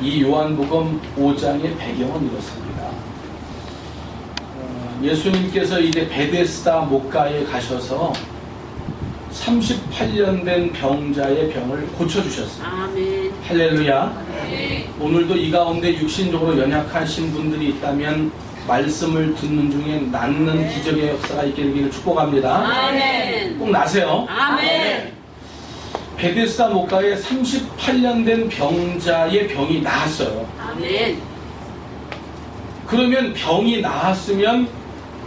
이 요한복음 5장의 배경은 이렇습니다. 예수님께서 이제 베데스다 목가에 가셔서 38년 된 병자의 병을 고쳐주셨습니다. 아멘. 할렐루야. 네. 오늘도 이 가운데 육신적으로 연약하신 분들이 있다면 말씀을 듣는 중에 낫는 기적의 역사가 있게 되기를 축복합니다. 아멘. 꼭 나세요. 아멘. 베데스다 목가에 38년 된 병자의 병이 나았어요. 아멘. 그러면 병이 나았으면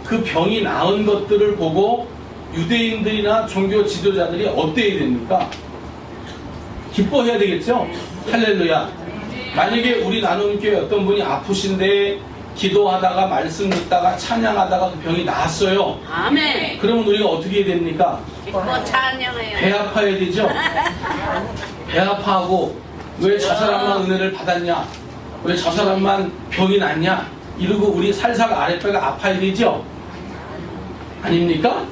그 병이 나은 것들을 보고 유대인들이나 종교 지도자들이 어때야 됩니까? 기뻐해야 되겠죠? 할렐루야. 만약에 우리 나눔교회 어떤 분이 아프신데 기도하다가 말씀 듣다가 찬양하다가 그 병이 나았어요. 아멘. 그러면 우리가 어떻게 해야 됩니까? 기뻐 찬양해요. 배 아파야 되죠? 배 아파하고 왜 저 사람만 은혜를 받았냐? 왜 저 사람만 병이 났냐? 이러고 우리 살살 아랫배가 아파야 되죠? 아닙니까?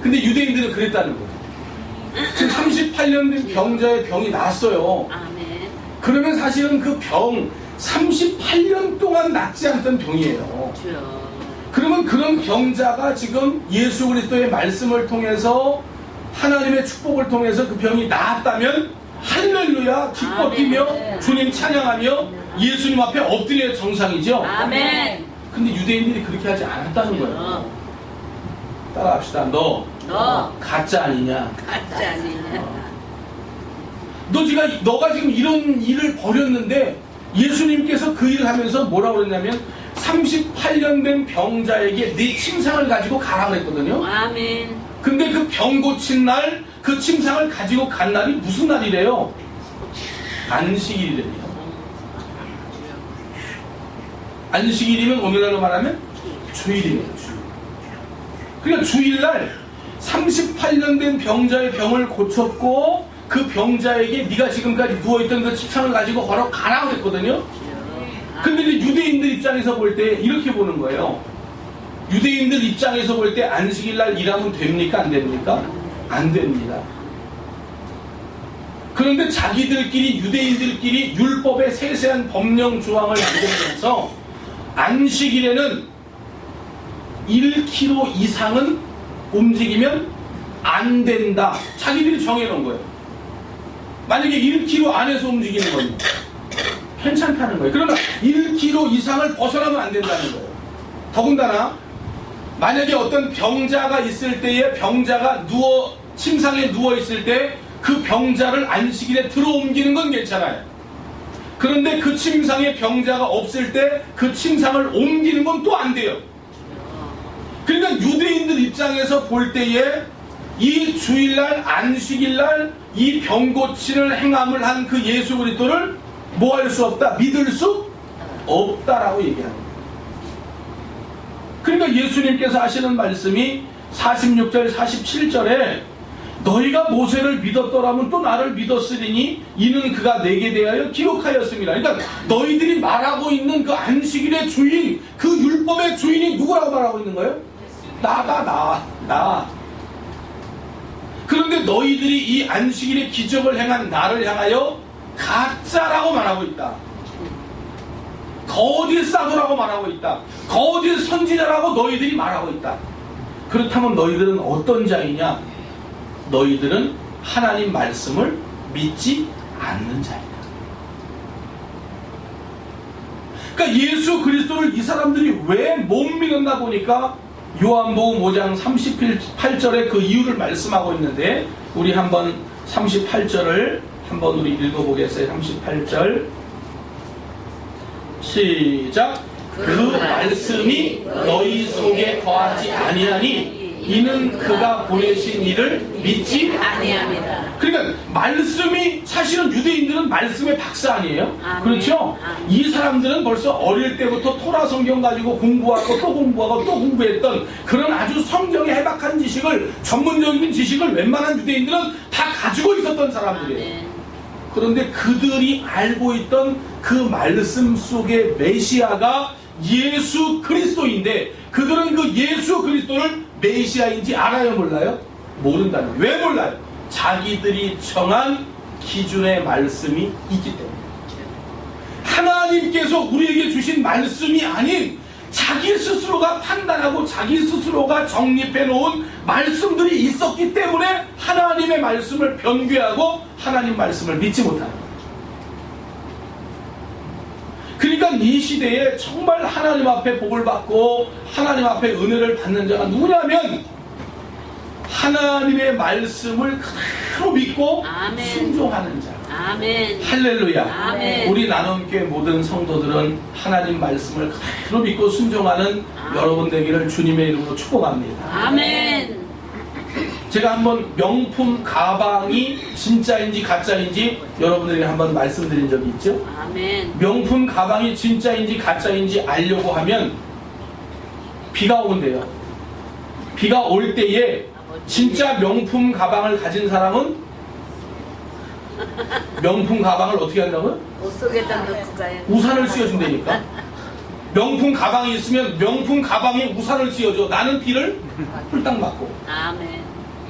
근데 유대인들은 그랬다는 거예요. 지금 38년 된 병자의 병이 났어요. 아멘. 그러면 사실은 그 병 38년 동안 낫지 않던 병이에요. 주여. 그러면 그런 병자가 지금 예수 그리스도의 말씀을 통해서 하나님의 축복을 통해서 그 병이 나았다면 할렐루야 기뻐 뛰며 주님 찬양하며 예수님 앞에 엎드려야 정상이죠. 아멘. 근데 유대인들이 그렇게 하지 않았다는 거예요. 따라합시다. 너 가짜 아니냐? 가짜 아니냐? 너가 지금 이런 일을 벌였는데 예수님께서 그 일을 하면서 뭐라고 그랬냐면 38년 된 병자에게 네 침상을 가지고 가라고 그랬거든요. 아멘. 근데 그 병 고친 날 그 침상을 가지고 간 날이 무슨 날이래요? 안식일이래요. 안식일이면 오늘날로 말하면 주일이에요. 주일. 그러니까 주일날 38년 된 병자의 병을 고쳤고 그 병자에게 네가 지금까지 누워있던 그 침상을 가지고 걸어가라고 했거든요. 근데 이제 유대인들 입장에서 볼 때 이렇게 보는 거예요. 유대인들 입장에서 볼 때 안식일날 일하면 됩니까? 안 됩니까? 안 됩니다. 그런데 자기들끼리 유대인들끼리 율법의 세세한 법령 조항을 만들면서 안식일에는 1km 이상은 움직이면 안 된다. 자기들이 정해놓은 거예요. 만약에 1km 안에서 움직이는 건 괜찮다는 거예요. 그러나 1km 이상을 벗어나면 안 된다는 거예요. 더군다나 만약에 어떤 병자가 있을 때에 병자가 침상에 누워 있을 때 그 병자를 안식일에 들어 옮기는 건 괜찮아요. 그런데 그 침상에 병자가 없을 때 그 침상을 옮기는 건 또 안 돼요. 그러니까 유대인들 입장에서 볼 때에 이 주일날 안식일날 이 병 고치는 행함을 한 그 예수 그리스도를 뭐 할 수 없다? 믿을 수 없다라고 얘기하는 거예요. 그러니까 예수님께서 하시는 말씀이 46절 47절에 너희가 모세를 믿었더라면 또 나를 믿었으리니 이는 그가 내게 대하여 기록하였습니다. 그러니까 너희들이 말하고 있는 그 안식일의 주인, 그 율법의 주인이 누구라고 말하고 있는 거예요? 나. 그런데 너희들이 이 안식일의 기적을 행한 나를 향하여 가짜라고 말하고 있다. 거짓 사도라고 말하고 있다. 거짓 선지자라고 너희들이 말하고 있다. 그렇다면 너희들은 어떤 자이냐? 너희들은 하나님 말씀을 믿지 않는 자이다. 그러니까 예수 그리스도를 이 사람들이 왜 못 믿었나 보니까 요한복음 5장 38절에 그 이유를 말씀하고 있는데 우리 한번 38절을 한번 우리 읽어보겠어요. 38절 시작. 그 말씀이 너희 속에 거하지 아니하니 이는 그가 보내신 이를 믿지 아니합니다. 그러니까 말씀이 사실은 유대인들은 말씀의 박사 아니에요? 아멘. 그렇죠? 아멘. 이 사람들은 벌써 어릴 때부터 토라 성경 가지고 공부하고 또 공부하고 또 공부했던 그런 아주 성경에 해박한 지식을 전문적인 지식을 웬만한 유대인들은 다 가지고 있었던 사람들이에요. 아멘. 그런데 그들이 알고 있던 그 말씀 속의 메시아가 예수 그리스도인데 그들은 그 예수 그리스도를 메시아인지 알아요? 몰라요? 모른다는 거예요. 왜 몰라요? 자기들이 정한 기준의 말씀이 있기 때문에. 하나님께서 우리에게 주신 말씀이 아닌 자기 스스로가 판단하고 자기 스스로가 정립해 놓은 말씀들이 있었기 때문에 하나님의 말씀을 변개하고 하나님 말씀을 믿지 못하는 거예요. 그러니까 이 시대에 정말 하나님 앞에 복을 받고 하나님 앞에 은혜를 받는 자가 누구냐면 하나님의 말씀을 그대로 믿고 아멘. 순종하는 자. 아멘. 할렐루야. 아멘. 우리 나눔교회 모든 성도들은 하나님 말씀을 그대로 믿고 순종하는 여러분 되기를 주님의 이름으로 축복합니다. 아멘. 제가 한번 명품 가방이 진짜인지 가짜인지 여러분들에게 한번 말씀드린 적이 있죠. 아멘. 명품 가방이 진짜인지 가짜인지 알려고 하면 비가 오는데요. 비가 올 때에 진짜 명품 가방을 가진 사람은 명품 가방을 어떻게 한다고요? 옷 속에다 넣고 가요. 우산을 씌워준다니까. 명품 가방이 있으면 명품 가방에 우산을 씌워줘. 나는 비를 홀딱 맞고. 아멘.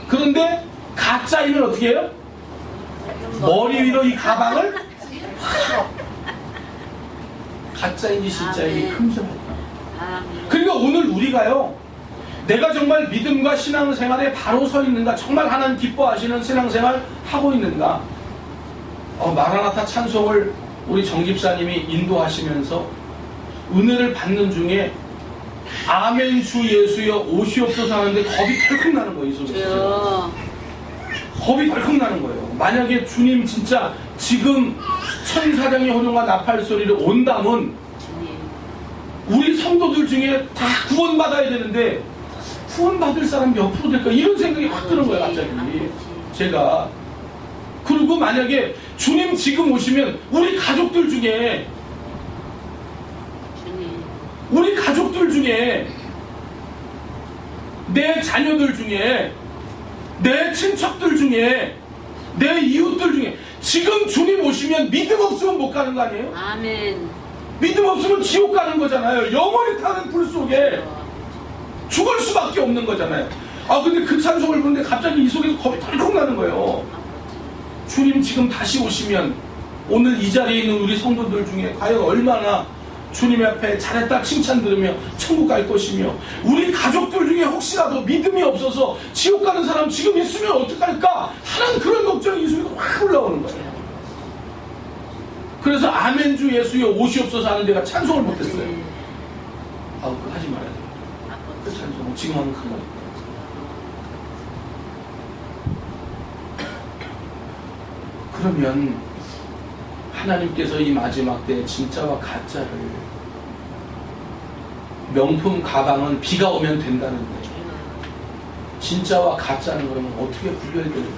그런데 가짜이면 어떻게 해요? 머리 위로 이 가방을 가짜인지 진짜인지 아멘. 흠잡아요. 아멘. 그러니까 오늘 우리가요, 내가 정말 믿음과 신앙생활에 바로 서 있는가, 정말 하나님 기뻐하시는 신앙생활 하고 있는가. 마라나타 찬송을 우리 정 집사님이 인도하시면서 은혜를 받는 중에 아멘 주 예수여 오시옵소서 하는데 겁이 덜컥 나는 거예요. 이 속에서. 주여. 겁이 덜컥 나는 거예요. 만약에 주님 진짜 지금 천사장의 호령과 나팔 소리를 온다면 주님. 우리 성도들 중에 다 구원받아야 되는데 구원받을 사람 몇 프로 될까? 이런 생각이 확 드는 거예요. 갑자기 제가. 그리고 만약에 주님 지금 오시면 우리 가족들 중에 주님. 우리 가족들 중에 내 자녀들 중에 내 친척들 중에 내 이웃들 중에 지금 주님 오시면 믿음 없으면 못 가는 거 아니에요? 아멘. 믿음 없으면 지옥 가는 거잖아요. 영원히 타는 불 속에 죽을 수밖에 없는 거잖아요. 근데 그 찬송을 부르는데 갑자기 이 속에서 겁이 덜컥 나는 거예요. 주님 지금 다시 오시면 오늘 이 자리에 있는 우리 성도들 중에 과연 얼마나 주님 앞에 잘했다 칭찬 들으며 천국 갈 것이며 우리 가족들 중에 혹시라도 믿음이 없어서 지옥 가는 사람 지금 있으면 어떡할까 하는 그런 걱정이 이 속에서 확 올라오는 거예요. 그래서 아멘 주 예수여 오시옵소서 하는 데가 찬송을 못했어요. 그거 하지 말아야 돼요. 그 찬송 지금 하면 큰일 나요. 그러면 하나님께서 이 마지막 때 진짜와 가짜를 명품 가방은 비가 오면 된다는데 진짜와 가짜는 그러면 어떻게 분별이 될까?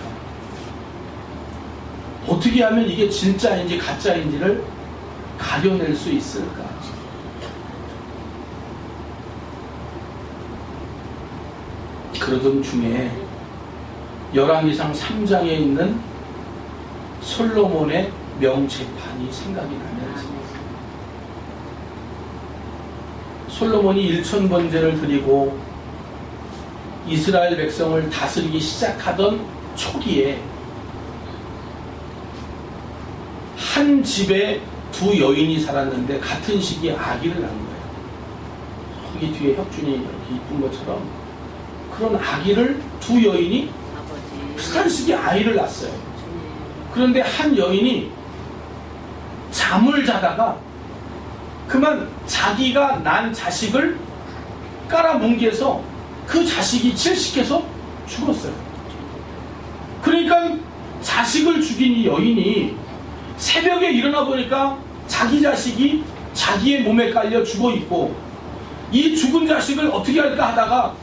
어떻게 하면 이게 진짜인지 가짜인지를 가려낼 수 있을까? 그러던 중에 열왕기상 3장에 있는 솔로몬의 명재판이 생각이 나면서 솔로몬이 1000번제를 드리고 이스라엘 백성을 다스리기 시작하던 초기에 한 집에 두 여인이 살았는데 같은 시기에 아기를 낳은 거예요. 여기 뒤에 혁준이 이렇게 이쁜 것처럼 그런 아기를 두 여인이 비슷한 시기에 아이를 낳았어요. 그런데 한 여인이 잠을 자다가 그만 자기가 난 자식을 깔아뭉개서 그 자식이 질식해서 죽었어요. 그러니까 자식을 죽인 이 여인이 새벽에 일어나 보니까 자기 자식이 자기의 몸에 깔려 죽어 있고 이 죽은 자식을 어떻게 할까 하다가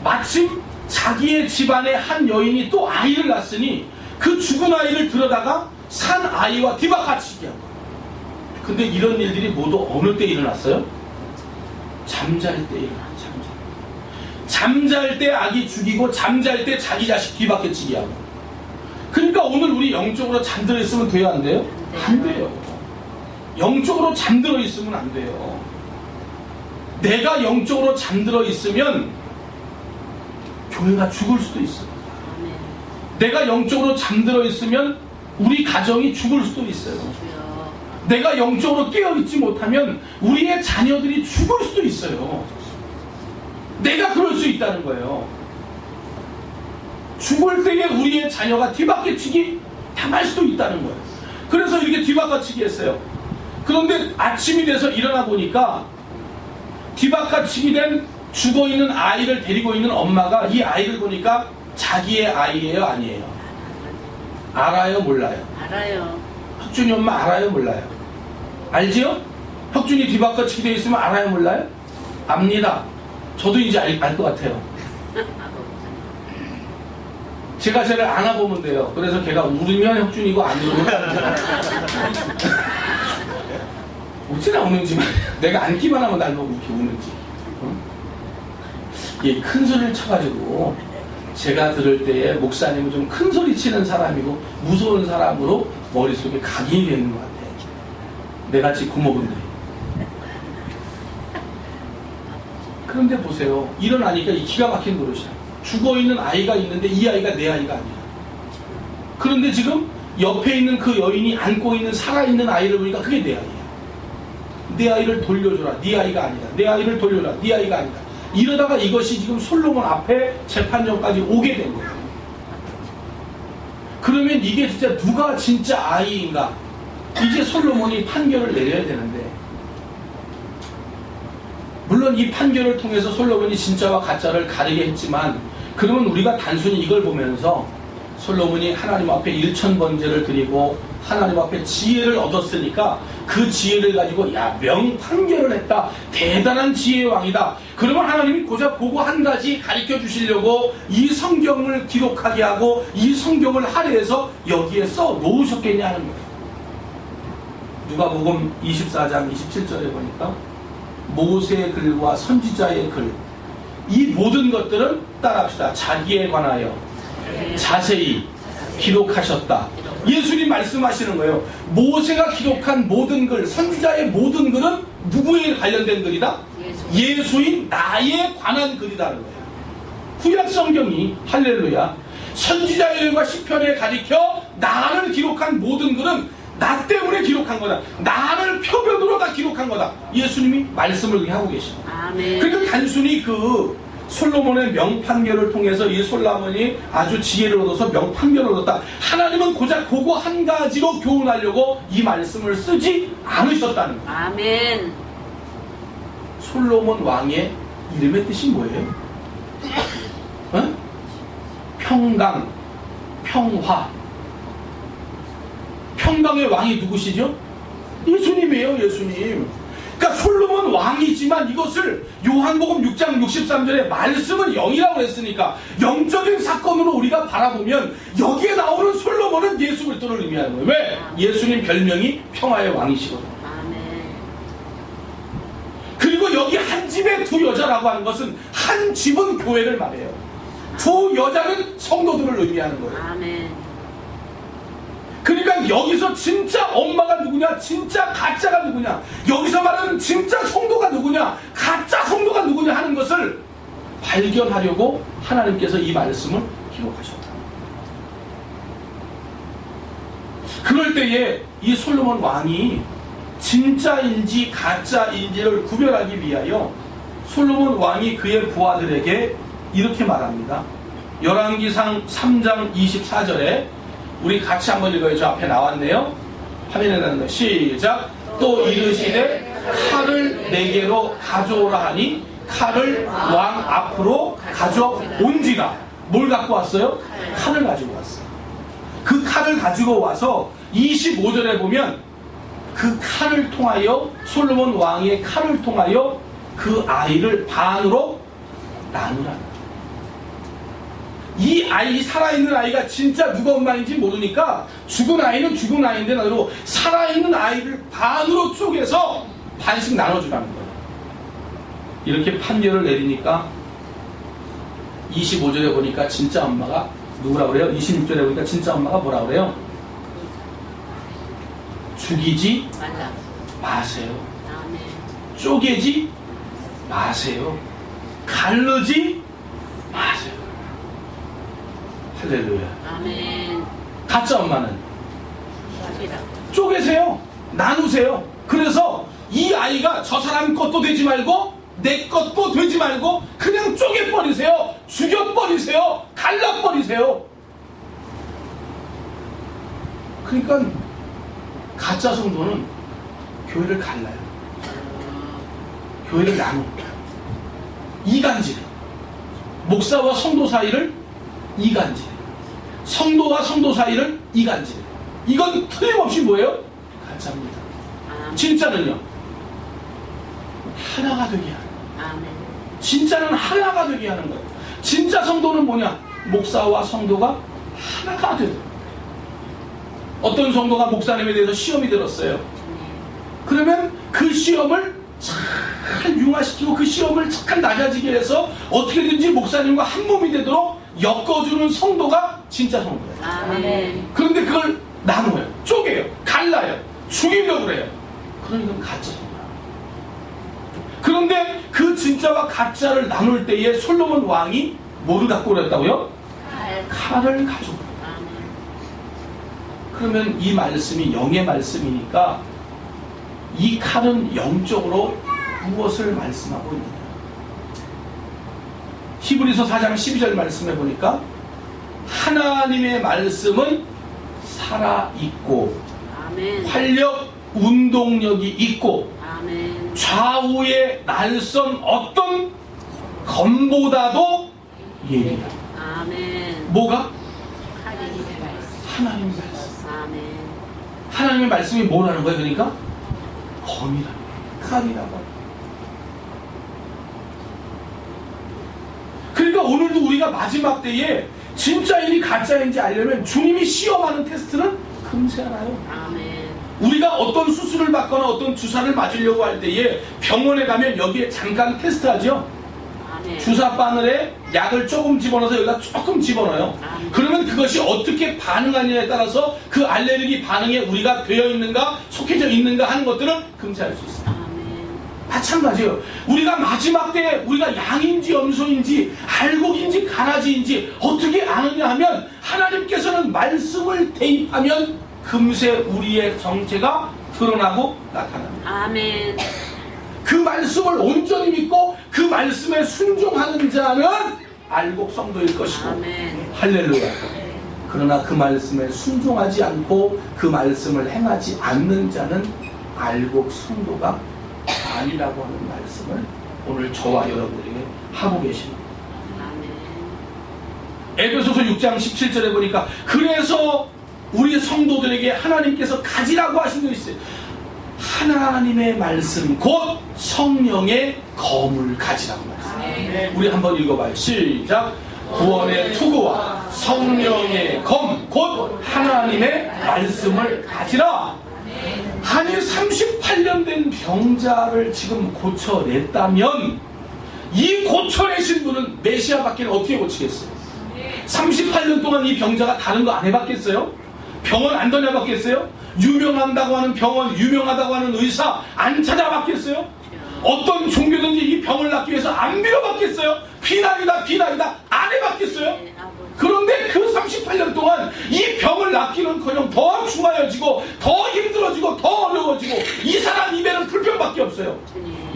마침 자기의 집안에 한 여인이 또 아이를 낳았으니 그 죽은 아이를 들여다가 산 아이와 뒤바꿔치기 한 거예요. 근데 이런 일들이 모두 어느 때 일어났어요? 잠잘 때 일어났어요. 잠잘 때 아기 죽이고 잠잘 때 자기 자식 뒤바꿔치기 하고. 그러니까 오늘 우리 영적으로 잠들어 있으면 돼요, 안 돼요? 안 돼요. 영적으로 잠들어 있으면 안 돼요. 내가 영적으로 잠들어 있으면 교회가 죽을 수도 있어요. 내가 영적으로 잠들어 있으면 우리 가정이 죽을 수도 있어요. 내가 영적으로 깨어있지 못하면 우리의 자녀들이 죽을 수도 있어요. 내가 그럴 수 있다는 거예요. 죽을 때에 우리의 자녀가 뒤바퀴치기 당할 수도 있다는 거예요. 그래서 이렇게 뒤바퀴치기 했어요. 그런데 아침이 돼서 일어나 보니까 뒤바퀴치기 된 죽어있는 아이를 데리고 있는 엄마가 이 아이를 보니까 자기의 아이예요, 아니에요? 알아요, 몰라요? 알아요. 혁준이 엄마 알아요, 몰라요? 알지요? 혁준이 뒤바퀴치기 돼 있으면 알아요, 몰라요? 압니다. 저도 이제 알 것 같아요. 제가 쟤를 안아보면 돼요. 그래서 걔가 울으면 혁준이고 안 울으면 어찌나 우는지 내가 안기만 하면 날 보고 이렇게 우는지. 예, 큰 소리를 쳐가지고 제가 들을 때에 목사님은 좀 큰 소리 치는 사람이고 무서운 사람으로 머릿속에 각인이 되는 것 같아요. 내같이 구모분들이. 그런데 보세요. 일어나니까 이 기가 막힌 노릇이야. 죽어있는 아이가 있는데 이 아이가 내 아이가 아니야. 그런데 지금 옆에 있는 그 여인이 안고 있는 살아있는 아이를 보니까 그게 내 아이야. 내 아이를 돌려줘라. 네 아이가 아니다. 내 아이를 돌려라. 네 아이가 아니다. 이러다가 이것이 지금 솔로몬 앞에 재판정까지 오게 된 거예요. 그러면 이게 진짜 누가 진짜 아이인가? 이제 솔로몬이 판결을 내려야 되는데, 물론 이 판결을 통해서 솔로몬이 진짜와 가짜를 가리게 했지만, 그러면 우리가 단순히 이걸 보면서 솔로몬이 하나님 앞에 1000번제를 드리고 하나님 앞에 지혜를 얻었으니까 그 지혜를 가지고 야, 명판결을 했다. 대단한 지혜의 왕이다. 그러면 하나님이 고작 그거 한 가지 가르쳐 주시려고 이 성경을 기록하게 하고 이 성경을 할애해서 여기에 써 놓으셨겠냐는 거예요. 누가복음 24장 27절에 보니까 모세의 글과 선지자의 글, 이 모든 것들은 따라합시다. 자기에 관하여 자세히 기록하셨다. 예수님 말씀하시는 거예요. 모세가 기록한 모든 글, 선지자의 모든 글은 누구에 관련된 글이다? 예수인 나에 관한 글이라는 거예요. 구약 성경이 할렐루야 선지자의 글과 시편에 가리켜 나를 기록한 모든 글은 나 때문에 기록한 거다. 나를 표변으로 다 기록한 거다. 예수님이 말씀을 하고 계십니다. 아멘. 그러니까 단순히 그 솔로몬의 명판결을 통해서 이 솔로몬이 아주 지혜를 얻어서 명판결을 얻었다. 하나님은 고작 그거 한 가지로 교훈하려고 이 말씀을 쓰지 않으셨다는 거예요. 아멘. 솔로몬 왕의 이름의 뜻이 뭐예요? 어? 평강, 평화. 평강의 왕이 누구시죠? 예수님이에요, 예수님. 그러니까 솔로몬 왕이지만 이것을 요한복음 6장 63절에 말씀은 영이라고 했으니까 영적인 사건으로 우리가 바라보면 여기에 나오는 솔로몬은 예수 그리스도를 의미하는 거예요. 왜? 예수님 별명이 평화의 왕이시거든요. 아멘. 그리고 여기 한 집에 두 여자라고 하는 것은 한 집은 교회를 말해요. 두 여자는 성도들을 의미하는 거예요. 아멘. 그러니까 여기서 진짜 엄마가 누구냐, 진짜 가짜가 누구냐, 여기서 말하는 진짜 성도가 누구냐, 가짜 성도가 누구냐 하는 것을 발견하려고 하나님께서 이 말씀을 기록하셨다. 그럴 때에 이 솔로몬 왕이 진짜인지 가짜인지를 구별하기 위하여 솔로몬 왕이 그의 부하들에게 이렇게 말합니다. 열왕기상 3장 24절에 우리 같이 한번 읽어요. 저 앞에 나왔네요. 화면에 나는 거 시작. 또 이르시되 칼을 내게로 가져오라 하니 칼을 왕 앞으로 가져온지라. 뭘 갖고 왔어요? 칼을 가지고 왔어요. 그 칼을 가지고 와서 25절에 보면 그 칼을 통하여 솔로몬 왕의 칼을 통하여 그 아이를 반으로 나누라. 이 아이, 살아있는 아이가 진짜 누가 엄마인지 모르니까 죽은 아이는 죽은 아이인데 나도 살아있는 아이를 반으로 쪼개서 반씩 나눠주라는 거예요. 이렇게 판결을 내리니까 25절에 보니까 진짜 엄마가 누구라 그래요? 26절에 보니까 진짜 엄마가 뭐라 그래요? 죽이지 마세요. 아멘. 쪼개지 마세요. 가르지 마세요. 할렐루야. 아멘. 가짜 엄마는 쪼개세요. 나누세요. 그래서 이 아이가 저 사람 것도 되지 말고 내 것도 되지 말고 그냥 쪼개버리세요. 죽여버리세요. 갈라버리세요. 그러니까 가짜 성도는 교회를 갈라요. 교회를 나눕니다. 이간질. 목사와 성도 사이를 이간질. 성도와 성도 사이를 이간질. 이건 틀림없이 뭐예요? 가짜입니다. 진짜는요? 하나가 되게 하는 거예요. 아멘. 진짜는 하나가 되게 하는 거예요. 진짜 성도는 뭐냐? 목사와 성도가 하나가 되는 거예요. 어떤 성도가 목사님에 대해서 시험이 들었어요. 그러면 그 시험을 잘 융화시키고 그 시험을 잘 낮아지게 해서 어떻게든지 목사님과 한 몸이 되도록 엮어주는 성도가 진짜 성도예요. 아멘. 그런데 그걸 나눠요. 쪼개요. 갈라요. 죽이려고 그래요. 그러니까 가짜 성도야. 그런데 그 진짜와 가짜를 나눌 때에 솔로몬 왕이 뭐를 갖고 그랬다고요? 칼을 가지고. 아멘. 그러면 이 말씀이 영의 말씀이니까 이 칼은 영적으로 무엇을 말씀하고 있느냐? 히브리서 4장 12절 말씀해 보니까 하나님의 말씀은 살아있고 아멘. 활력, 운동력이 있고 아멘. 좌우에 날선 어떤 검보다도 예리하다. 아멘. 뭐가? 하나님의 말씀. 하나님의 말씀. 아멘. 하나님의 말씀이 뭐라는 거예요? 그러니까 검이라는 거예요. 칼이라고. 그러니까 오늘도 우리가 마지막 때에 진짜인지 가짜인지 알려면 주님이 시험하는 테스트는 금세 알아요. 아멘. 우리가 어떤 수술을 받거나 어떤 주사를 맞으려고 할 때에 병원에 가면 여기에 잠깐 테스트하죠. 아멘. 주사 바늘에 약을 조금 집어넣어서 여기다 조금 집어넣어요. 그러면 그것이 어떻게 반응하느냐에 따라서 그 알레르기 반응에 우리가 되어 있는가 속해져 있는가 하는 것들을 금세 알 수 있어요. 아멘. 마찬가지예요. 우리가 마지막 때 우리가 양인지 염소인지 알곡인지 가라지인지 어떻게 아느냐 하면 하나님께서는 말씀을 대입하면 금세 우리의 정체가 드러나고 나타납니다. 아멘. 그 말씀을 온전히 믿고 그 말씀에 순종하는 자는 알곡 성도일 것이고 아멘. 할렐루야. 그러나 그 말씀에 순종하지 않고 그 말씀을 행하지 않는 자는 알곡 성도가 아니라고 하는 말씀을 오늘 저와 여러분에게 하고 계십니다. 아멘. 에베소서 6장 17절에 보니까 그래서 우리 성도들에게 하나님께서 가지라고 하신 것이 있어요. 하나님의 말씀 곧 성령의 검을 가지라고 말씀해요. 우리 한번 읽어봐요. 시작. 구원의 투구와 성령의 검 곧 하나님의 말씀을 가지라. 아니 38년 된 병자를 지금 고쳐냈다면 이 고쳐내신 분은 메시아밖에 어떻게 고치겠어요? 38년 동안 이 병자가 다른 거 안 해봤겠어요? 병원 안 다녀봤겠어요? 유명한다고 하는 병원, 유명하다고 하는 의사 안 찾아봤겠어요? 어떤 종교든지 이 병을 낫기 위해서 안 빌어봤겠어요? 비난이다 비난이다 안 해봤겠어요? 그런데 그 38년 동안 이 병을 낫기는커녕 더 중하여지고 더 힘들어지고 더 어려워지고 이 사람 입에는 불평밖에 없어요.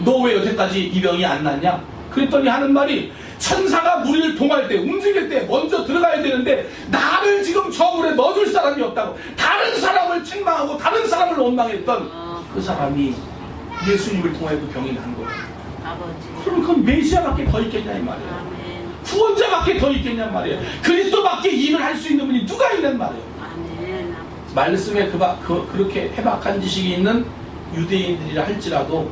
너 왜 여태까지 이 병이 안 낫냐? 그랬더니 하는 말이 천사가 무리를 동할 때 움직일 때 먼저 들어가야 되는데 나를 지금 저 물에 넣어줄 사람이 없다고 다른 사람을 책망하고 다른 사람을 원망했던 그 사람이 예수님을 통하여 그 병이 난 거예요. 아버지. 그럼 그건 메시아밖에 더 있겠냐 이 말이에요. 아멘. 구원자밖에 더 있겠냐 말이에요. 그리스도밖에 일을 할 수 있는 분이 누가 있냔 말이에요. 아멘. 아버지. 말씀에 그렇게 해박한 지식이 있는 유대인들이라 할지라도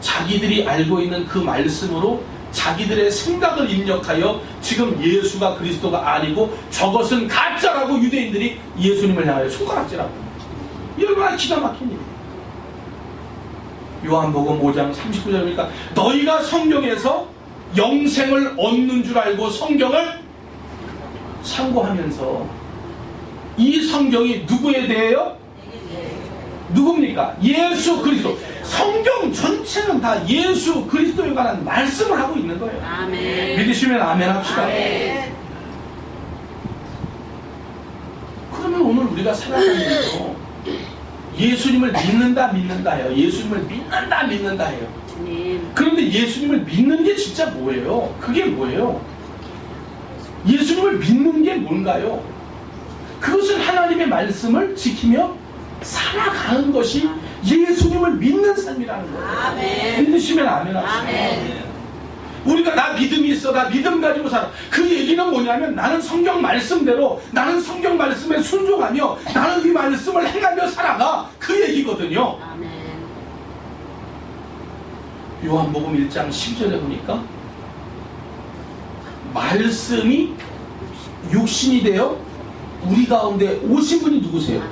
자기들이 알고 있는 그 말씀으로 자기들의 생각을 입력하여 지금 예수가 그리스도가 아니고 저것은 가짜라고 유대인들이 예수님을 향하여 손가락질하고 이 얼마나 기가 막힌 일이에요. 요한복음 5장 39절이니까 너희가 성경에서 영생을 얻는 줄 알고 성경을 참고하면서 이 성경이 누구에 대해요? 누굽니까? 예수 그리스도. 성경 전체는 다 예수 그리스도에 관한 말씀을 하고 있는 거예요. 아멘. 믿으시면 아멘 합시다. 아멘. 그러면 오늘 우리가 살아가면서 예수님을 믿는다 해요. 예수님을 믿는다 해요. 주님. 그런데 예수님을 믿는 게 진짜 뭐예요? 그게 뭐예요? 예수님을 믿는 게 뭔가요? 그것은 하나님의 말씀을 지키며 살아가는 것이 예수님을 믿는 삶이라는 거예요. 아멘. 믿으시면 아멘 하세요. 아멘. 우리가 나 믿음이 있어, 나 믿음 가지고 살아. 그 얘기는 뭐냐면 나는 성경 말씀대로, 나는 성경 말씀에 순종하며 나는 이 말씀을 행하며 살아가. 그 얘기거든요. 아멘. 요한복음 1장 10절에 보니까 말씀이 육신이 되어 우리 가운데 오신 분이 누구세요?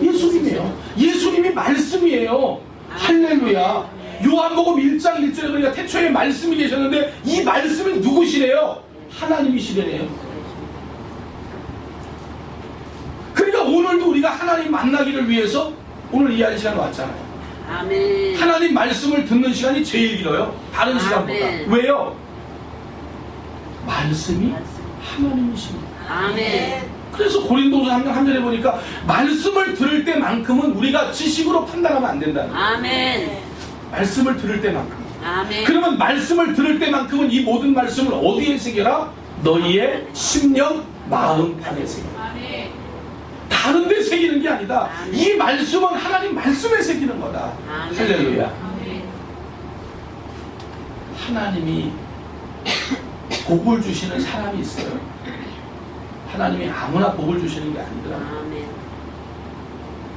예수님이에요. 예수님이 말씀이에요. 할렐루야. 요한복음 1장 1절에 보니까 태초에 말씀이 계셨는데 이 말씀은 누구시래요? 하나님이시래요. 그러니까 오늘도 우리가 하나님 만나기를 위해서 오늘 이 시간 왔잖아요. 아멘. 하나님 말씀을 듣는 시간이 제일 길어요. 다른 시간보다. 아멘. 왜요? 말씀이 하나님이십니다. 아멘. 그래서 고린도서 3장 3절에 보니까 말씀을 들을 때만큼은 우리가 지식으로 판단하면 안 된다는 거예요. 아멘. 말씀을 들을 때만큼. 아멘. 그러면 말씀을 들을 때만큼은 이 모든 말씀을 어디에 새겨라? 너희의 심령 마음판에 새겨라. 아멘. 다른 데 새기는 게 아니다. 아멘. 이 말씀은 하나님 말씀에 새기는 거다. 아멘. 할렐루야. 아멘. 하나님이 복을 주시는 사람이 있어요. 하나님이 아무나 복을 주시는 게 아니더라. 아멘.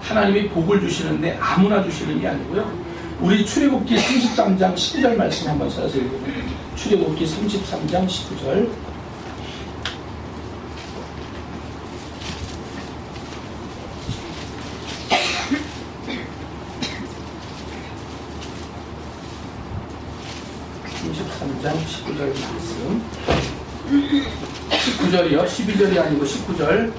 하나님이 복을 주시는데 아무나 주시는 게 아니고요. 우리 출애굽기 33장 19절 말씀 한번 찾아서 읽어볼게요. 출애굽기 33장 19절. (33장 19절) 말씀. 19절이요. 12절이 아니고 19절.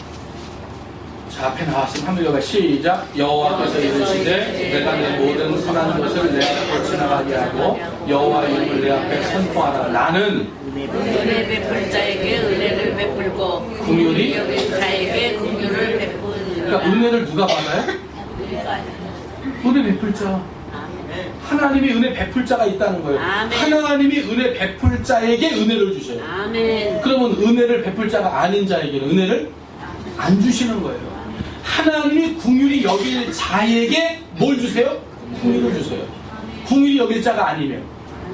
자, 앞에 나왔으면 한번 읽어봐. 시작. 여호와께서 이르시되 내가 내 모든 선한 것을 내 앞에 지나가게 하고 여호와 이름을 내 앞에 선포하라. 나는 은혜 베풀 자에게 은혜를 베풀고 긍휼히 여긴 자에게 긍휼을 베푸느니라. 그러니까 은혜를 누가 받아요? 은혜 베풀 자. 아멘. 하나님이 은혜 베풀 자가 있다는 거예요. 아멘. 하나님이 은혜 베풀 자에게 은혜를 주셔요. 아멘. 그러면 은혜를 베풀 자가 아닌 자에게는 은혜를 안 주시는 거예요. 하나님이 긍휼히 여길 자에게 뭘 주세요? 긍휼을 주세요. 긍휼히 여길 자가 아니면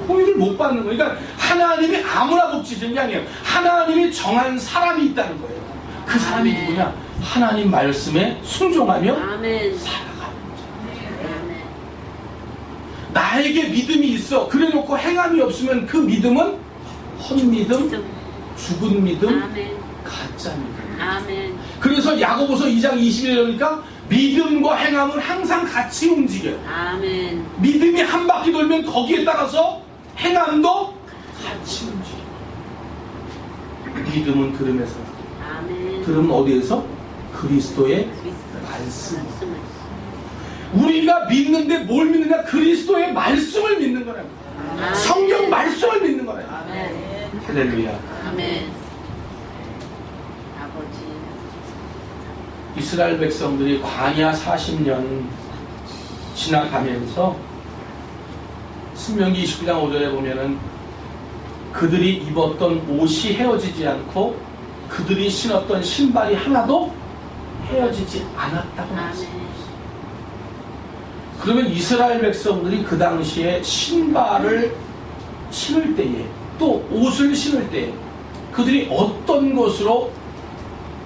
긍휼을 못 받는 거예요. 그러니까 하나님이 아무나 복 주시는 게 아니에요. 하나님이 정한 사람이 있다는 거예요. 그 사람이 아멘. 누구냐? 하나님 말씀에 순종하며 아멘. 살아가는 거죠. 아멘. 나에게 믿음이 있어. 그래놓고 행함이 없으면 그 믿음은 헛믿음, 죽은 믿음, 아멘. 가짜 믿음. 아멘. 그래서 야고보서 2장 20절에 보니까 믿음과 행함은 항상 같이 움직여요. 아멘. 믿음이 한 바퀴 돌면 거기에 따라서 행함도 같이 움직여요. 믿음은 들음에서, 아멘. 들음은 어디에서? 그리스도의 말씀. 말씀을. 우리가 믿는데 뭘 믿느냐? 그리스도의 말씀을 믿는 거라고. 아멘. 성경 말씀을 믿는 거라고. 아멘. 할렐루야. 아멘. 아버지. 이스라엘 백성들이 광야 40년 지나가면서 신명기 29장 5절에 보면은 그들이 입었던 옷이 헤어지지 않고 그들이 신었던 신발이 하나도 헤어지지 않았다고 말했어요. 아멘. 그러면 이스라엘 백성들이 그 당시에 신발을 신을 때에 또 옷을 신을 때에 그들이 어떤 것으로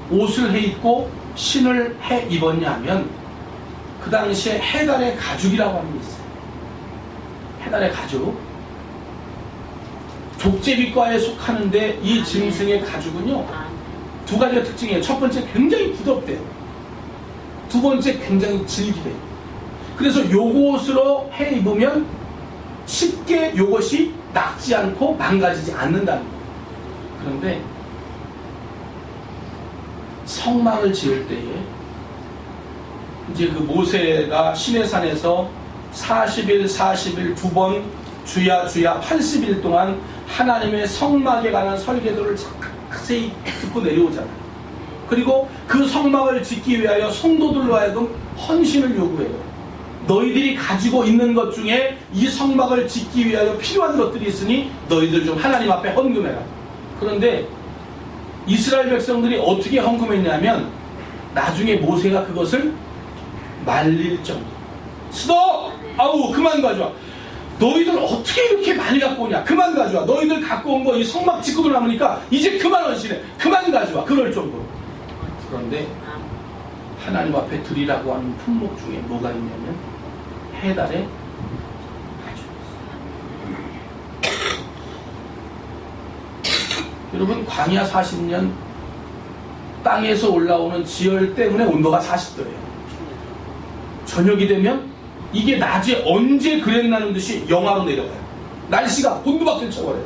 옷을 해 입고 신을 해 입었냐 하면 그 당시에 해달의 가죽이라고 하는 게 있어요. 해달의 가죽. 족제비과에 속하는데 이 짐승의 가죽은요 두 가지가 특징이에요. 첫 번째 굉장히 부드럽대요. 두 번째 굉장히 질기대요. 그래서 요것으로 해 입으면 쉽게 요것이 낡지 않고 망가지지 않는다는 거예요. 그런데 성막을 지을 때에 이제 그 모세가 시내산에서 40일 40일 두 번 주야 80일 동안 하나님의 성막에 관한 설계도를 자세히 듣고 내려오잖아요. 그리고 그 성막을 짓기 위하여 성도들로 하여금 헌신을 요구해요. 너희들이 가지고 있는 것 중에 이 성막을 짓기 위하여 필요한 것들이 있으니 너희들 좀 하나님 앞에 헌금해라. 그런데 이스라엘 백성들이 어떻게 헌금했냐면 나중에 모세가 그것을 말릴 정도. 스톱! 아우 그만 가져와. 너희들 어떻게 이렇게 많이 갖고 오냐. 그만 가져와. 너희들 갖고 온 거 이 성막 짓고도 남으니까 이제 그만 헌신해. 그만 가져와. 그럴 정도로. 그런데 하나님 앞에 드리라고 하는 품목 중에 뭐가 있냐면 해달에 여러분 광야 40년 땅에서 올라오는 지열 때문에 온도가 40도예요. 저녁이 되면 이게 낮에 언제 그랬나는 듯이 영하로 내려가요. 날씨가 곤두박질 쳐버려요.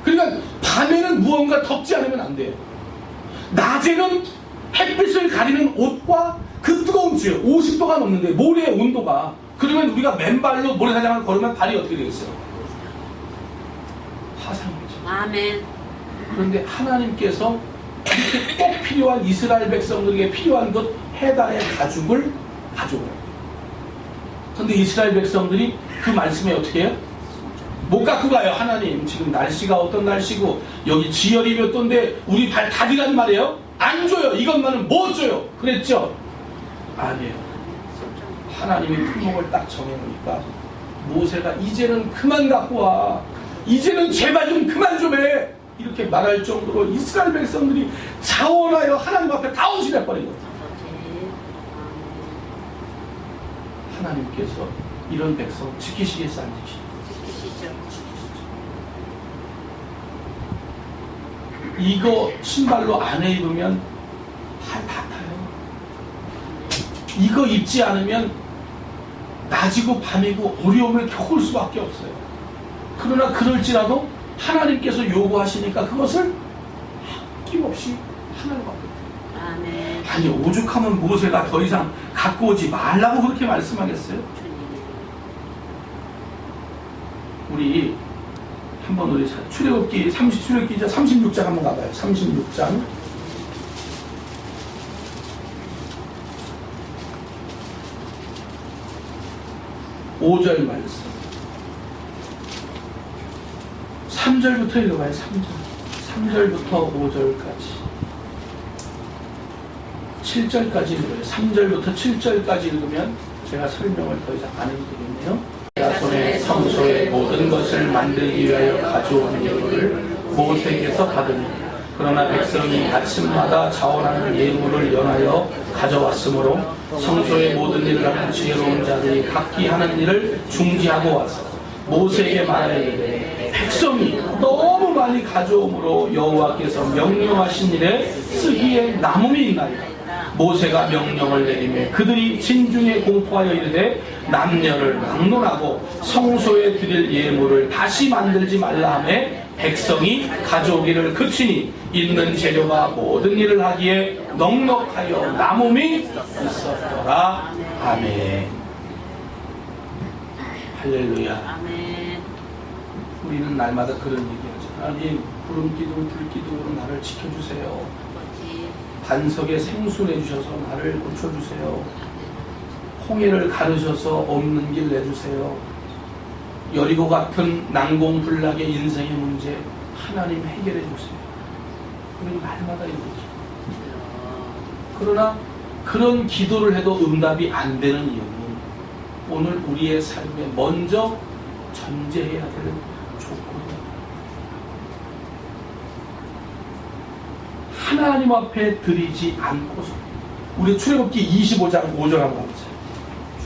그러니까 밤에는 무언가 덮지 않으면 안 돼요. 낮에는 햇빛을 가리는 옷과 그 뜨거운 지열 50도가 넘는데 모래의 온도가 그러면 우리가 맨발로 모래사장을 걸으면 발이 어떻게 되겠어요? 화상이죠. 아멘. 그런데 하나님께서 이렇게 꼭 필요한 이스라엘 백성들에게 필요한 것 해달의 가죽을 가져오라고. 그런데 이스라엘 백성들이 그 말씀에 어떻게 해요? 못 갖고 가요. 하나님 지금 날씨가 어떤 날씨고 여기 지열이 몇 도인데 우리 발 닫으란 말이에요? 안 줘요. 이것만은 못 줘요. 그랬죠? 아니에요. 하나님이 품목을 딱 정해놓으니까 모세가 이제는 그만 갖고 와. 이제는 제발 좀 그만 좀 해. 이렇게 말할 정도로 이스라엘 백성들이 자원하여 하나님 앞에 다 헌신해버린 거죠. 하나님께서 이런 백성 지키시겠어 안 지키시죠? 이거 신발로 안에 입으면 발 다 타요. 이거 입지 않으면 낮이고 밤이고 어려움을 겪을 수밖에 없어요. 그러나 그럴지라도 하나님께서 요구하시니까 그것을 아낌없이 하나님 앞에. 아멘. 아니 오죽하면 모세가 더 이상 갖고 오지 말라고 그렇게 말씀하겠어요? 우리 한번 우리 출애굽기 36장 한번 가봐요. 36장 5절 말씀 3절부터 읽어봐요. 3절부터 5절까지 7절까지 읽어요. 3절부터 7절까지 읽으면 제가 설명을 더 이상 안 해도 되겠네요. 야손의 성소의 모든 것을 만들기 위하여 가져오는 예물을 모세에게서 받으니 그러나 백성이 아침마다 자원하는 예물을 연하여 가져왔으므로 성소의 모든 일을 하는 지혜로운 자들이 각기 하는 일을 중지하고 와서 모세에게 말하되 백성이 너무 많이 가져오므로 여호와께서 명령하신 일에 쓰기에 남음이 있나이다. 모세가 명령을 내리매 그들이 진중에 공포하여 이르되 남녀를 막론하고 성소에 드릴 예물을 다시 만들지 말라 하매 백성이 가져오기를 그치니 있는 재료가 모든 일을 하기에 넉넉하여 남음이 있었더라. 아멘. 할렐루야. 아멘. 우리는 날마다 그런 얘기하죠. 하나님 구름기둥 불기둥으로 나를 지켜주세요. 반석에 생수 내주셔서 나를 고쳐주세요. 홍해를 가르셔서 없는 길 내주세요. 여리고 같은 난공불락의 인생의 문제 하나님 해결해 주세요. 우리는 날마다 이러죠. 그러나 그런 기도를 해도 응답이 안 되는 이유는 오늘 우리의 삶에 먼저 전제해야 될 조건입니다. 하나님 앞에 드리지 않고서 우리 출애굽기 25장 5절 한번 가보세요.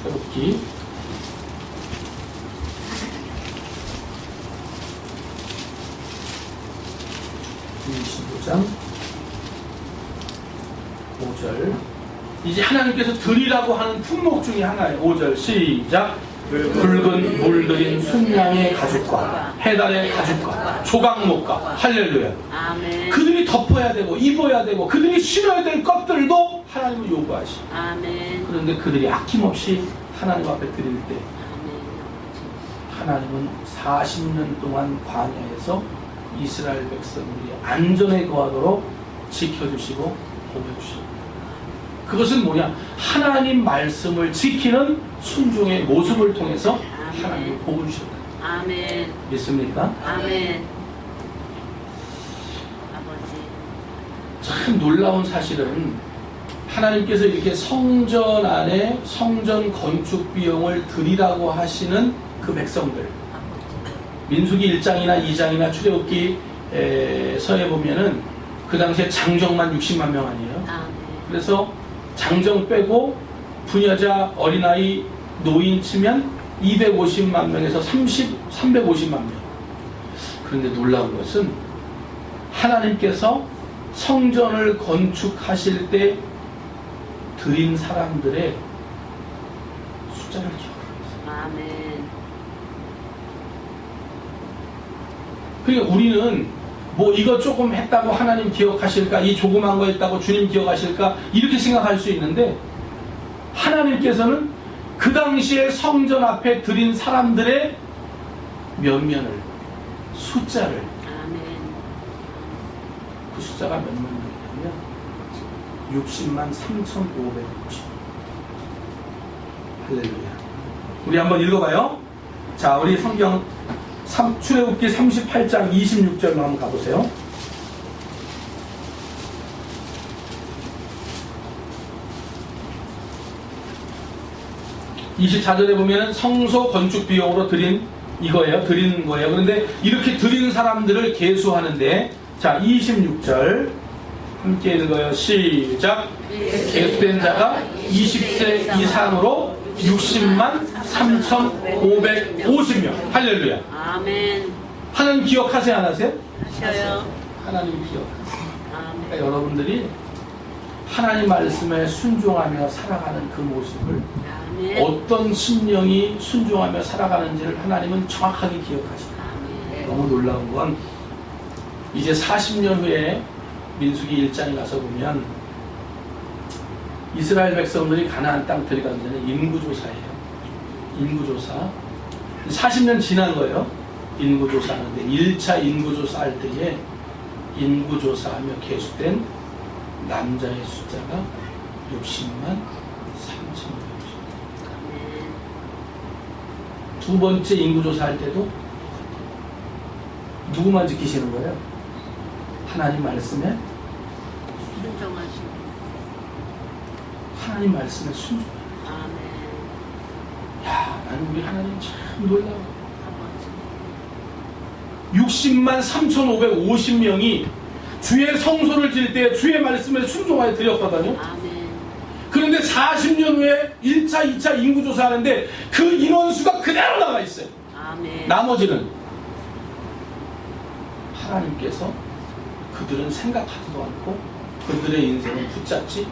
출애굽기 25장 5절 이제 하나님께서 드리라고 하는 품목 중에 하나예요. 5절 시작. 붉은 물들인 순양의 가죽과 해달의 가죽과 조각목과 할렐루야. 아멘. 그들이 덮어야 되고 입어야 되고 그들이 신어야 될 것들도 하나님을 요구하시. 아멘. 그런데 그들이 아낌없이 하나님 앞에 드릴 때 하나님은 40년 동안 광야에서 이스라엘 백성들이 안전에 거하도록 지켜주시고 보호해주십니다. 그것은 뭐냐? 하나님 말씀을 지키는 순종의 모습을 통해서 하나님이 복을 주셨다. 아멘. 믿습니까? 아멘. 아버지. 참 놀라운 사실은 하나님께서 이렇게 성전 안에 성전 건축 비용을 드리라고 하시는 그 백성들, 민수기 1장이나 2장이나 출애굽기서에 보면은 그 당시에 장정만 60만 명 아니에요. 그래서 장정 빼고 부녀자, 어린아이, 노인 치면 250만 명에서 350만 명. 그런데 놀라운 것은 하나님께서 성전을 건축하실 때 드린 사람들의 숫자를 기억하고 있어요. 아멘. 그러니까 우리는 뭐 이거 조금 했다고 하나님 기억하실까, 이 조그만 거 했다고 주님 기억하실까, 이렇게 생각할 수 있는데 하나님께서는 그 당시에 성전 앞에 드린 사람들의 면면을, 숫자를, 아멘. 그 숫자가 몇만 명이냐면 60만 3,550. 할렐루야. 우리 한번 읽어봐요. 자, 우리 성경 출애굽기 38장 26절로 한번 가보세요. 24절에 보면 성소 건축 비용으로 드린 이거예요. 드린 거예요. 그런데 이렇게 드린 사람들을 계수하는데, 자, 26절 함께 읽어요. 시작. 계수된 자가 20세 이상으로 60만 3,550명. 할렐루야. 아멘. 하나님 기억하세요, 안 하세요? 하셔요. 하나님 기억하세요. 아멘. 그러니까 여러분들이 하나님 말씀에 순종하며 살아가는 그 모습을, 아멘. 어떤 심령이 순종하며 살아가는지를 하나님은 정확하게 기억하십니다. 아멘. 너무 놀라운 건 이제 40년 후에 민수기 1장에 가서 보면 이스라엘 백성들이 가나안 땅 들어가기 전에 인구조사예요. 인구조사. 40년 지난 거예요. 인구조사하는데 1차 인구조사 할 때에 인구조사하며 계수된 남자의 숫자가 60만 3,550. 두 번째 인구조사 할 때도 누구만 지키시는 거예요? 하나님 말씀에 순종하시고. 하나님 말씀에 순종. 아멘. 야, 나는 우리 하나님 참 놀라워. 아버지. 60만 3,550명이 주의 성소를 지을 때 주의 말씀에 순종하여 드렸거든요. 아멘. 그런데 40년 후에 1차, 2차 인구조사 하는데 그 인원수가 그대로 나와 있어요. 아멘. 나머지는 하나님께서 그들은 생각하지도 않고 그들의 인생은 붙잡지.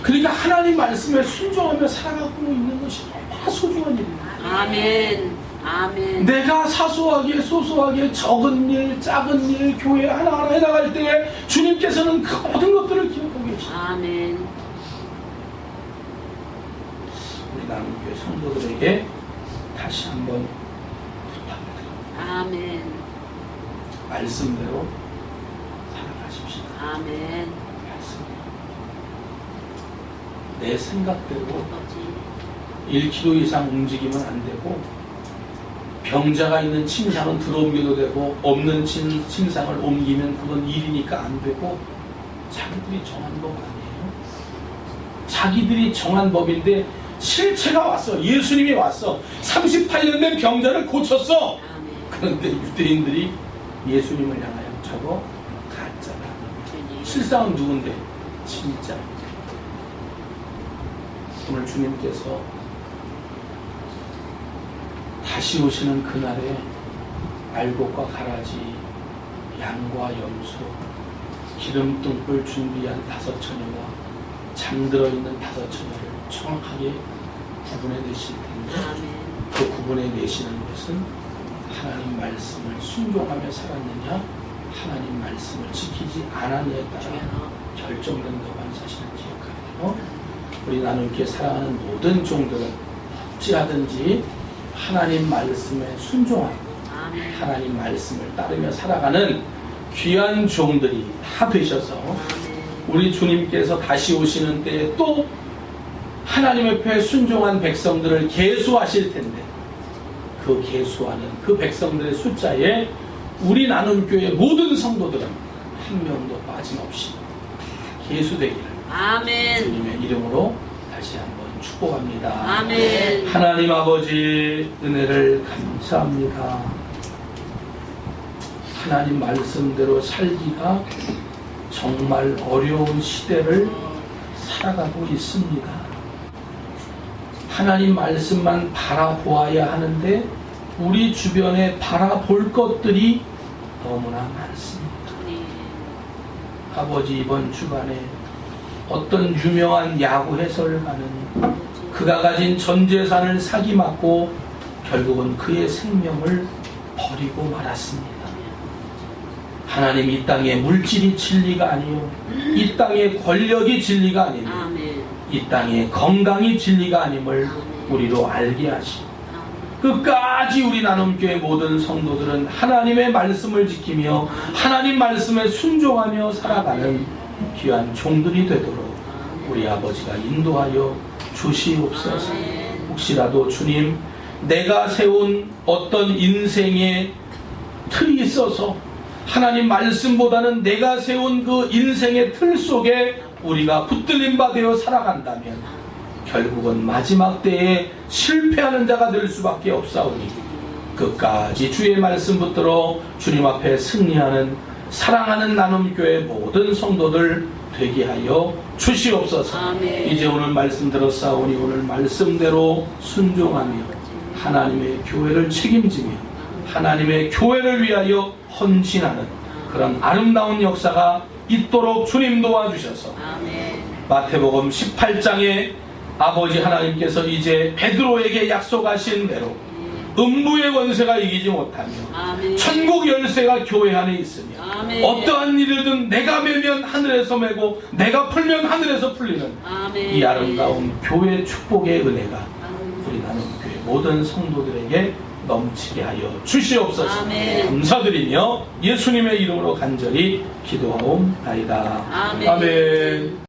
그러니까 하나님 말씀에 순종하며 살아가고 있는 것이 얼마나 소중한 일입니다. 아멘. 아멘. 내가 사소하게 소소하게 적은 일, 작은 일, 교회 하나하나 해나갈 때에 주님께서는 그 모든 것들을 기억하고 계십니다. 아멘. 우리 남교회 성도들에게 다시 한번 부탁드립니다. 아멘. 말씀대로 살아가십시오. 아멘. 말씀대로. 내 생각대로 아버지. 1km 이상 움직이면 안 되고, 병자가 있는 침상은 들어옮겨도 되고 없는 침상을 옮기면 그건 일이니까 안 되고, 자기들이 정한 법 아니에요. 자기들이 정한 법인데 실체가 왔어. 예수님이 왔어. 38년 된 병자를 고쳤어. 아멘. 그런데 유대인들이 예수님을 향하여 저거 가짜다. 주님. 실상은 누군데? 진짜. 오늘 주님께서 다시 오시는 그날에 알곡과 가라지, 양과 염소, 기름등불 준비한 5처녀와 잠들어 있는 5처녀를 정확하게 구분해내실 텐데, 아멘. 그 구분해내시는 것은 하나님 말씀을 순종하며 살았느냐, 하나님 말씀을 지키지 않았느냐에 따라 결정된다고 하는 사실을 기억하며, 우리 나눔교회 사랑하는 모든 종들은 어찌하든지 하나님 말씀에 순종하고 아멘. 하나님 말씀을 따르며 살아가는 귀한 종들이 다 되셔서 아멘. 우리 주님께서 다시 오시는 때에 또 하나님 옆에 순종한 백성들을 계수하실 텐데 그 계수하는 그 백성들의 숫자에 우리 나눔교회 모든 성도들은 한 명도 빠짐없이 계수되기를 아멘. 주님의 이름으로 다시 한번 축복합니다. 아멘. 하나님 아버지 은혜를 감사합니다. 하나님 말씀대로 살기가 정말 어려운 시대를 살아가고 있습니다. 하나님 말씀만 바라보아야 하는데 우리 주변에 바라볼 것들이 너무나 많습니다. 아버지, 이번 주간에 어떤 유명한 야구 해설가는 그가 가진 전 재산을 사기맞고 결국은 그의 생명을 버리고 말았습니다. 하나님, 이 땅에 물질이 진리가 아니요, 이 땅에 권력이 진리가 아니며 이 땅에 건강이 진리가 아님을 우리로 알게 하시고 끝까지 우리 나눔교회 모든 성도들은 하나님의 말씀을 지키며 하나님 말씀에 순종하며 살아가는 귀한 종들이 되도록 우리 아버지가 인도하여 주시옵소서. 혹시라도 주님, 내가 세운 어떤 인생의 틀이 있어서 하나님 말씀보다는 내가 세운 그 인생의 틀 속에 우리가 붙들림 바 되어 살아간다면 결국은 마지막 때에 실패하는 자가 될 수밖에 없사오니 끝까지 주의 말씀 붙들어 주님 앞에 승리하는 사랑하는 나눔교회 모든 성도들 되게 하여 주시옵소서. 아멘. 이제 오늘 말씀 들었사오니 오늘 말씀대로 순종하며 하나님의 교회를 책임지며 하나님의 교회를 위하여 헌신하는 그런 아름다운 역사가 있도록 주님 도와주셔서 마태복음 18장에 아버지 하나님께서 이제 베드로에게 약속하신 대로 음부의 권세가 이기지 못하며 천국 열쇠가 교회 안에 있으며 어떠한 일이든 내가 매면 하늘에서 매고 내가 풀면 하늘에서 풀리는 이 아름다운 교회 축복의 은혜가 우리 나눔교회 모든 성도들에게 넘치게 하여 주시옵소서. 감사드리며 예수님의 이름으로 간절히 기도하옵나이다. 아멘.